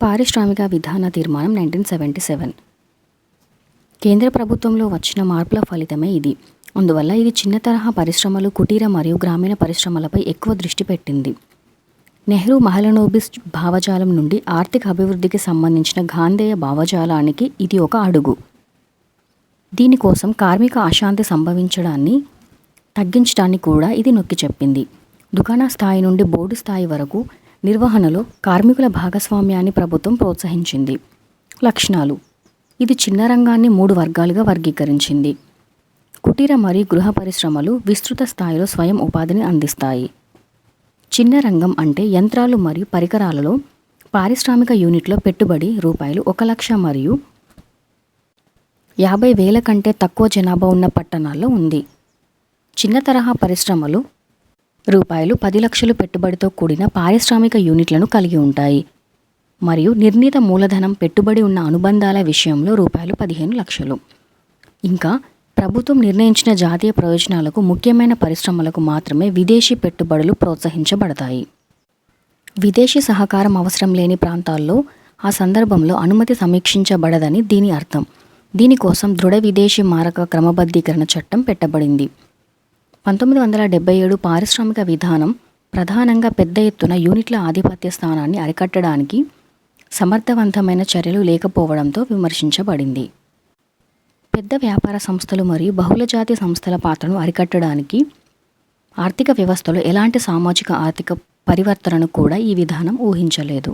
పారిశ్రామిక విధాన తీర్మానం 1977 కేంద్ర ప్రభుత్వంలో వచ్చిన మార్పుల ఫలితమే ఇది. అందువల్ల ఇది చిన్న తరహా పరిశ్రమలు, కుటీర మరియు గ్రామీణ పరిశ్రమలపై ఎక్కువ దృష్టి పెట్టింది. నెహ్రూ మహలనోబిస్ భావజాలం నుండి ఆర్థిక అభివృద్ధికి సంబంధించిన గాంధేయ భావజాలానికి ఇది ఒక అడుగు. దీనికోసం కార్మిక అశాంతి సంభవించడాన్ని తగ్గించడాన్ని కూడా ఇది నొక్కి చెప్పింది. దుకాణ స్థాయి నుండి బోర్డు స్థాయి వరకు నిర్వహణలో కార్మికుల భాగస్వామ్యాన్ని ప్రభుత్వం ప్రోత్సహించింది. లక్షణాలు: ఇది చిన్న రంగాన్ని 3 వర్గాలుగా వర్గీకరించింది. కుటీర మరియు గృహ పరిశ్రమలు విస్తృత స్థాయిలో స్వయం ఉపాధిని అందిస్తాయి. చిన్న రంగం అంటే యంత్రాలు మరియు పరికరాలలో పారిశ్రామిక యూనిట్లో పెట్టుబడి రూపాయలు 1,00,000 మరియు 50,000 కంటే తక్కువ జనాభా ఉన్న పట్టణాల్లో ఉంది. చిన్న తరహా పరిశ్రమలు రూపాయలు 10 లక్షలు పెట్టుబడితో కూడిన పారిశ్రామిక యూనిట్లను కలిగి ఉంటాయి మరియు నిర్ణీత మూలధనం పెట్టుబడి ఉన్న అనుబంధాల విషయంలో రూపాయలు 15 లక్షలు. ఇంకా ప్రభుత్వం నిర్ణయించిన జాతీయ ప్రయోజనాలకు ముఖ్యమైన పరిశ్రమలకు మాత్రమే విదేశీ పెట్టుబడులు ప్రోత్సహించబడతాయి. విదేశీ సహకారం అవసరం లేని ప్రాంతాల్లో ఆ సందర్భంలో అనుమతి సమీక్షించబడదని దీని అర్థం. దీనికోసం దృఢ విదేశీ మారక క్రమబద్ధీకరణ చట్టం పెట్టబడింది. 1977 పారిశ్రామిక విధానం ప్రధానంగా పెద్ద ఎత్తున యూనిట్ల ఆధిపత్య స్థానాన్ని అరికట్టడానికి సమర్థవంతమైన చర్యలు లేకపోవడంతో విమర్శించబడింది. పెద్ద వ్యాపార సంస్థలు మరియు బహుళజాతి సంస్థల పాత్రను అరికట్టడానికి ఆర్థిక వ్యవస్థలో ఎలాంటి సామాజిక ఆర్థిక పరివర్తనను కూడా ఈ విధానం ఊహించలేదు.